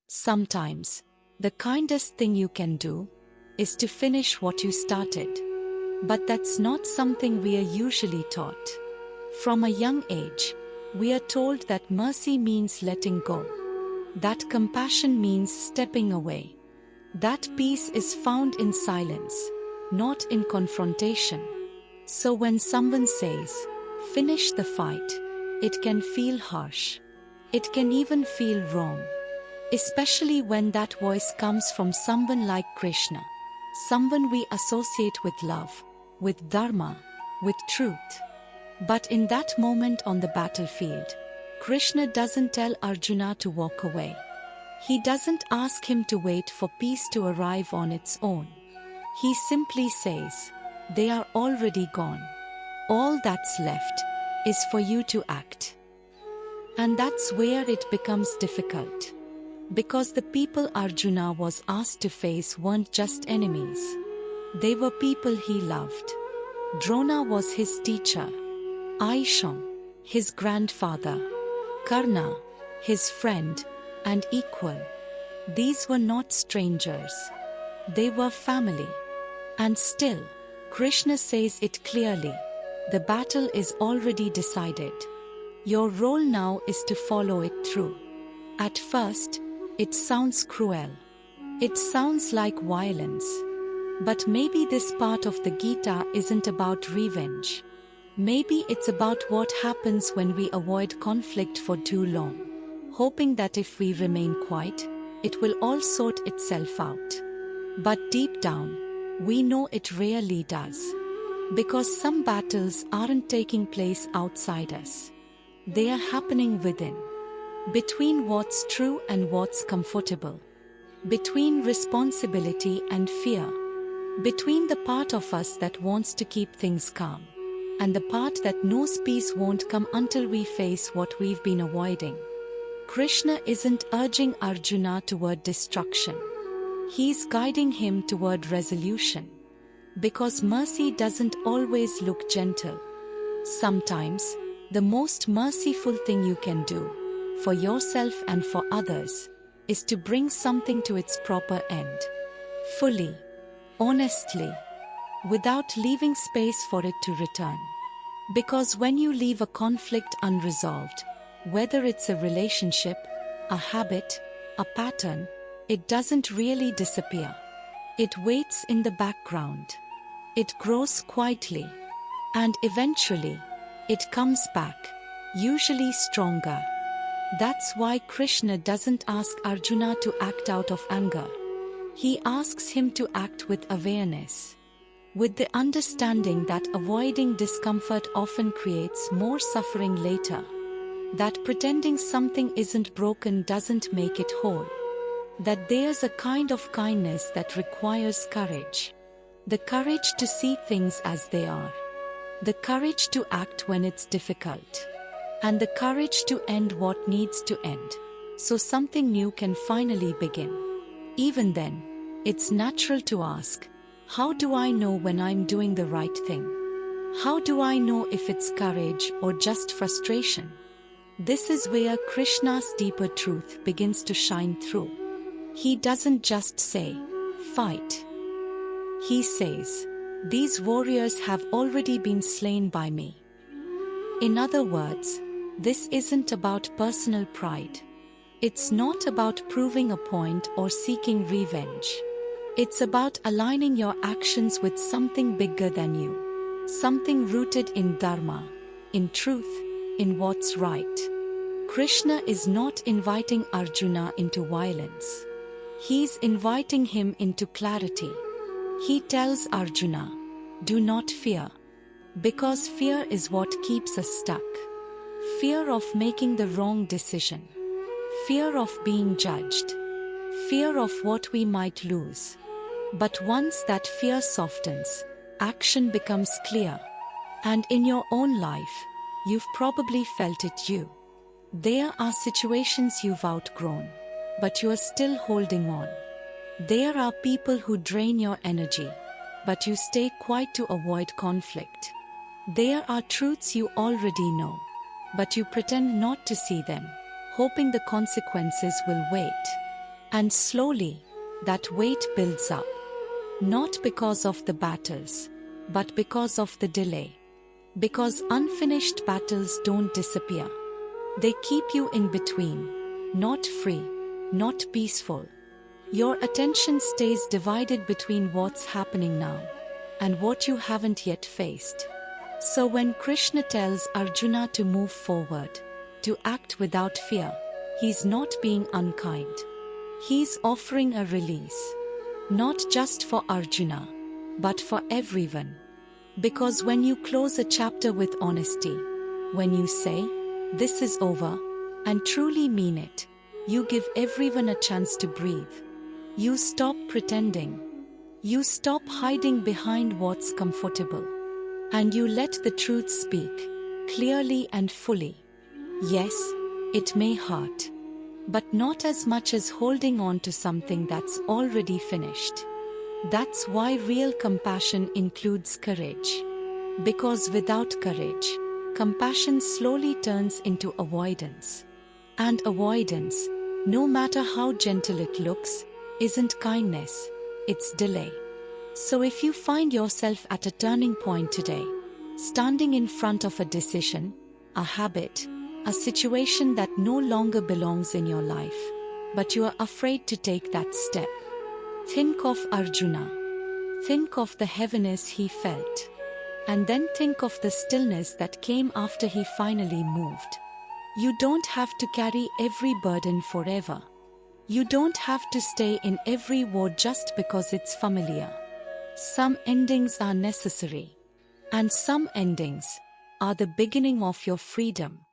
Sometimes, the kindest thing you can do is to finish what you started. But that's not something we are usually taught. From a young age, we are told that mercy means letting go, that compassion means stepping away, that peace is found in silence, not in confrontation. So when someone says, "Finish the fight," it can feel harsh. It can even feel wrong. Especially when that voice comes from someone like Krishna, someone we associate with love, with dharma, with truth. But in that moment on the battlefield, Krishna doesn't tell Arjuna to walk away. He doesn't ask him to wait for peace to arrive on its own. He simply says, "They are already gone. All that's left is for you to act." And that's where it becomes difficult. Because the people Arjuna was asked to face weren't just enemies. They were people he loved. Drona was his teacher. Aisham, his grandfather. Karna, his friend and equal. These were not strangers. They were family. And still, Krishna says it clearly. The battle is already decided. Your role now is to follow it through. At first, it sounds cruel. It sounds like violence. But maybe this part of the Gita isn't about revenge. Maybe it's about what happens when we avoid conflict for too long, hoping that if we remain quiet, it will all sort itself out. But deep down, we know it rarely does. Because some battles aren't taking place outside us. They are happening within. Between what's true and what's comfortable. Between responsibility and fear. Between the part of us that wants to keep things calm, and the part that knows peace won't come until we face what we've been avoiding. Krishna isn't urging Arjuna toward destruction. He's guiding him toward resolution. Because mercy doesn't always look gentle. Sometimes, the most merciful thing you can do, for yourself and for others, is to bring something to its proper end. Fully, honestly, without leaving space for it to return. Because when you leave a conflict unresolved, whether it's a relationship, a habit, a pattern, it doesn't really disappear. It waits in the background. It grows quietly. And eventually, it comes back, usually stronger. That's why Krishna doesn't ask Arjuna to act out of anger. He asks him to act with awareness. With the understanding that avoiding discomfort often creates more suffering later. That pretending something isn't broken doesn't make it whole. That there's a kind of kindness that requires courage. The courage to see things as they are. The courage to act when it's difficult. And the courage to end what needs to end, so something new can finally begin. Even then, it's natural to ask, how do I know when I'm doing the right thing? How do I know if it's courage or just frustration? This is where Krishna's deeper truth begins to shine through. He doesn't just say, "Fight." He says, "These warriors have already been slain by me." In other words, this isn't about personal pride. It's not about proving a point or seeking revenge. It's about aligning your actions with something bigger than you. Something rooted in dharma, in truth, in what's right. Krishna is not inviting Arjuna into violence. He's inviting him into clarity. He tells Arjuna, "Do not fear." Because fear is what keeps us stuck. Fear of making the wrong decision. Fear of being judged. Fear of what we might lose. But once that fear softens, action becomes clear. And in your own life, you've probably felt it too. There are situations you've outgrown, but you are still holding on. There are people who drain your energy, but you stay quiet to avoid conflict. There are truths you already know, but you pretend not to see them, hoping the consequences will wait. And slowly, that weight builds up. Not because of the battles, but because of the delay. Because unfinished battles don't disappear. They keep you in between, not free, not peaceful. Your attention stays divided between what's happening now and what you haven't yet faced. So when Krishna tells Arjuna to move forward, to act without fear, he's not being unkind. He's offering a release. Not just for Arjuna, but for everyone. Because when you close a chapter with honesty, when you say, "This is over," and truly mean it, you give everyone a chance to breathe. You stop pretending. You stop hiding behind what's comfortable. And you let the truth speak, clearly and fully. Yes, it may hurt. But not as much as holding on to something that's already finished. That's why real compassion includes courage. Because without courage, compassion slowly turns into avoidance. And avoidance, no matter how gentle it looks, isn't kindness, it's delay. So if you find yourself at a turning point today, standing in front of a decision, a habit, a situation that no longer belongs in your life, but you are afraid to take that step, think of Arjuna. Think of the heaviness he felt. And then think of the stillness that came after he finally moved. You don't have to carry every burden forever. You don't have to stay in every war just because it's familiar. Some endings are necessary. And some endings are the beginning of your freedom.